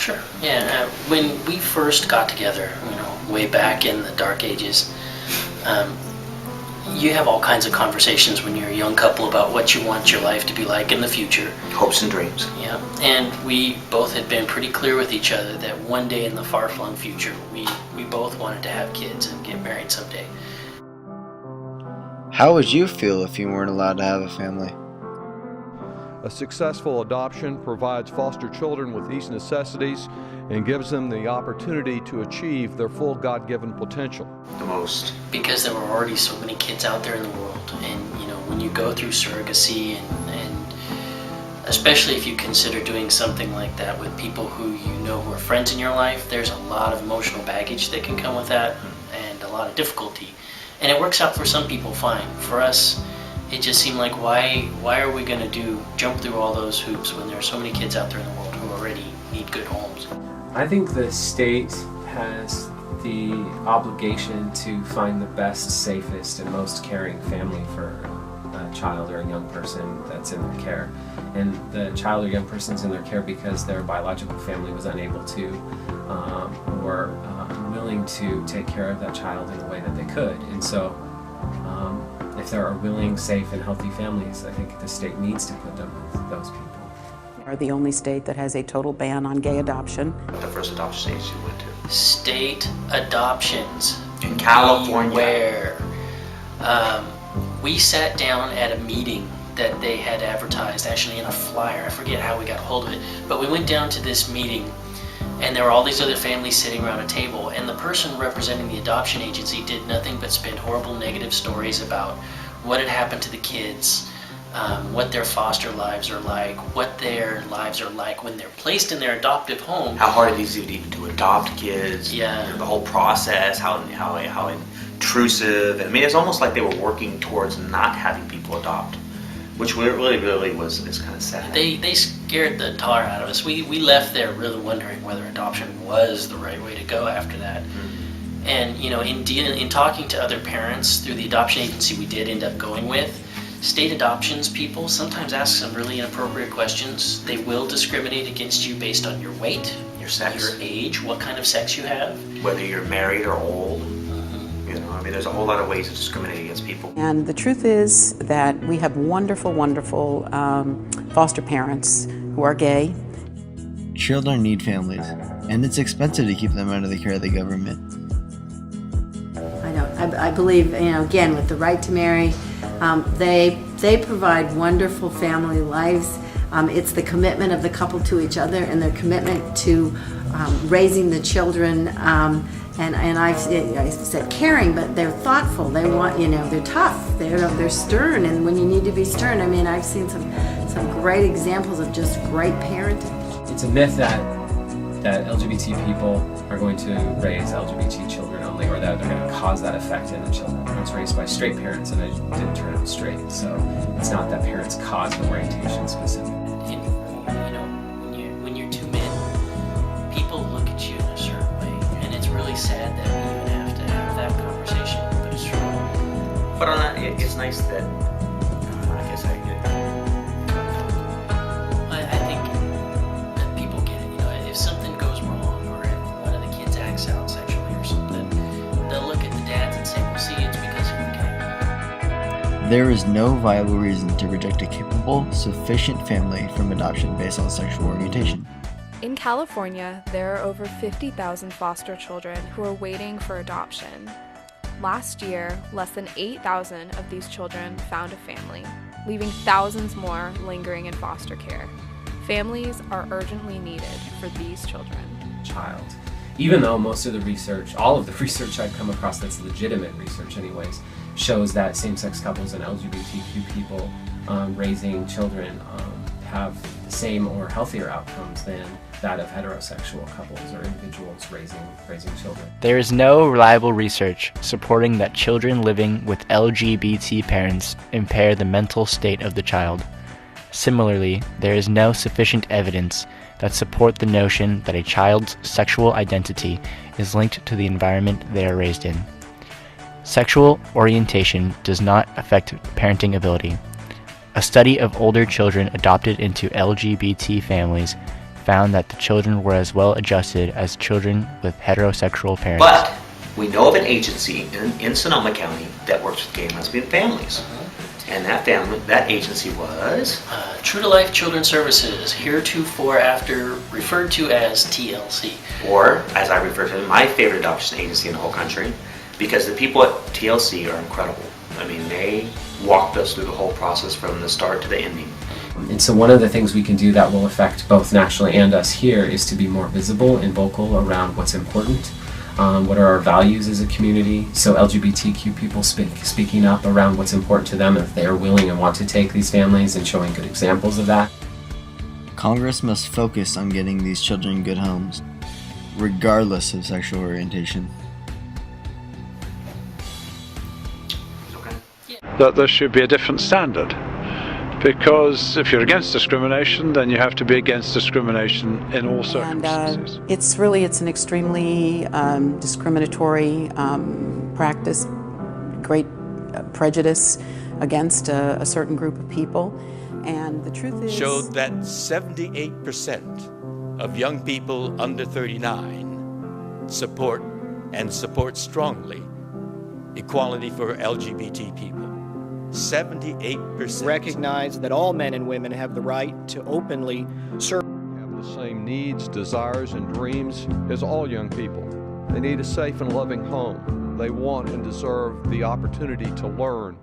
Sure. Yeah. When we first got together, way back in the dark ages, you have all kinds of conversations when you're a young couple about what you want your life to be like in the future. Hopes and dreams. Yeah. And we both had been pretty clear with each other that one day in the far-flung future, we both wanted to have kids and get married someday. How would you feel if you weren't allowed to have a family? A successful adoption provides foster children with these necessities and gives them the opportunity to achieve their full God-given potential. The most. Because there were already so many kids out there in the world, and when you go through surrogacy and especially if you consider doing something like that with people who who are friends in your life, there's a lot of emotional baggage that can come with that and a lot of difficulty. And it works out for some people fine. For us, it just seemed like why are we going to jump through all those hoops when there are so many kids out there in the world who already need good homes? I think the state has the obligation to find the best, safest, and most caring family for a child or a young person that's in their care. And the child or young person's in their care because their biological family was unable to or willing to take care of that child in a way that they could. And so if there are willing, safe, and healthy families, I think the state needs to put them with those people. We're the only state that has a total ban on gay adoption. The first adoption state you went to? State adoptions. In California. Where we sat down at a meeting that they had advertised, actually in a flyer. I forget how we got hold of it, but we went down to this meeting and there were all these other families sitting around a table, and the person representing the adoption agency did nothing but spin horrible negative stories about what had happened to the kids, what their foster lives are like, what their lives are like when they're placed in their adoptive home. How hard it is even to adopt kids. Yeah. The whole process, how intrusive. I mean, it's almost like they were working towards not having people adopt, which really is kind of sad. They scared the tar out of us. We left there really wondering whether adoption was the right way to go after that. Mm-hmm. And in talking to other parents through the adoption agency we did end up going with, state adoptions people sometimes ask some really inappropriate questions. They will discriminate against you based on your weight, your sex, your age, what kind of sex you have, whether you're married or old. There's a whole lot of ways to discriminate against people. And the truth is that we have wonderful, wonderful foster parents who are gay. Children need families, and it's expensive to keep them under the care of the government. I believe, again, with the right to marry, they provide wonderful family lives. It's the commitment of the couple to each other and their commitment to raising the children. And I said caring, but they're thoughtful. They want, they're tough. They're stern, and when you need to be stern, I've seen some great examples of just great parenting. It's a myth that LGBT people are going to raise LGBT children only, or that they're going to cause that effect in the children. I was raised by straight parents, and I didn't turn out straight, so it's not that parents cause the orientation specifically. When you're two men, people look at you in a certain way, and it's really sad that we even have to have that conversation, but it's true. But on that, it's nice that I think that people get it. If something goes wrong, or if one of the kids acts out sexually or something, they'll look at the dads and say, well, see, it's because you're gay. There is no viable reason to reject a capable, sufficient family from adoption based on sexual orientation. In California, there are over 50,000 foster children who are waiting for adoption. Last year, less than 8,000 of these children found a family, leaving thousands more lingering in foster care. Families are urgently needed for these children. Child. Even though most of the research, all of the research I've come across that's legitimate research anyways, shows that same-sex couples and LGBTQ people raising children have the same or healthier outcomes than that of heterosexual couples or individuals raising children. There is no reliable research supporting that children living with LGBT parents impair the mental state of the child. Similarly, there is no sufficient evidence that support the notion that a child's sexual identity is linked to the environment they are raised in. Sexual orientation does not affect parenting ability. A study of older children adopted into LGBT families found that the children were as well adjusted as children with heterosexual parents. But we know of an agency in Sonoma County that works with gay and lesbian families. And that agency was? True to Life Children's Services, heretofore referred to as TLC. Or, as I refer to it, my favorite adoption agency in the whole country, because the people at TLC are incredible. I mean, they walked us through the whole process from the start to the ending. And so one of the things we can do that will affect both nationally and us here is to be more visible and vocal around what's important. What are our values as a community? So LGBTQ people speaking up around what's important to them, if they're willing and want to take these families and showing good examples of that. Congress must focus on getting these children good homes, regardless of sexual orientation. That there should be a different standard. Because if you're against discrimination, then you have to be against discrimination in all circumstances. And it's an extremely discriminatory practice, great prejudice against a certain group of people. And the truth is, showed that 78% of young people under 39 support strongly equality for LGBT people. 78%. Recognize that all men and women have the right to openly serve. Have the same needs, desires, and dreams as all young people. They need a safe and loving home. They want and deserve the opportunity to learn,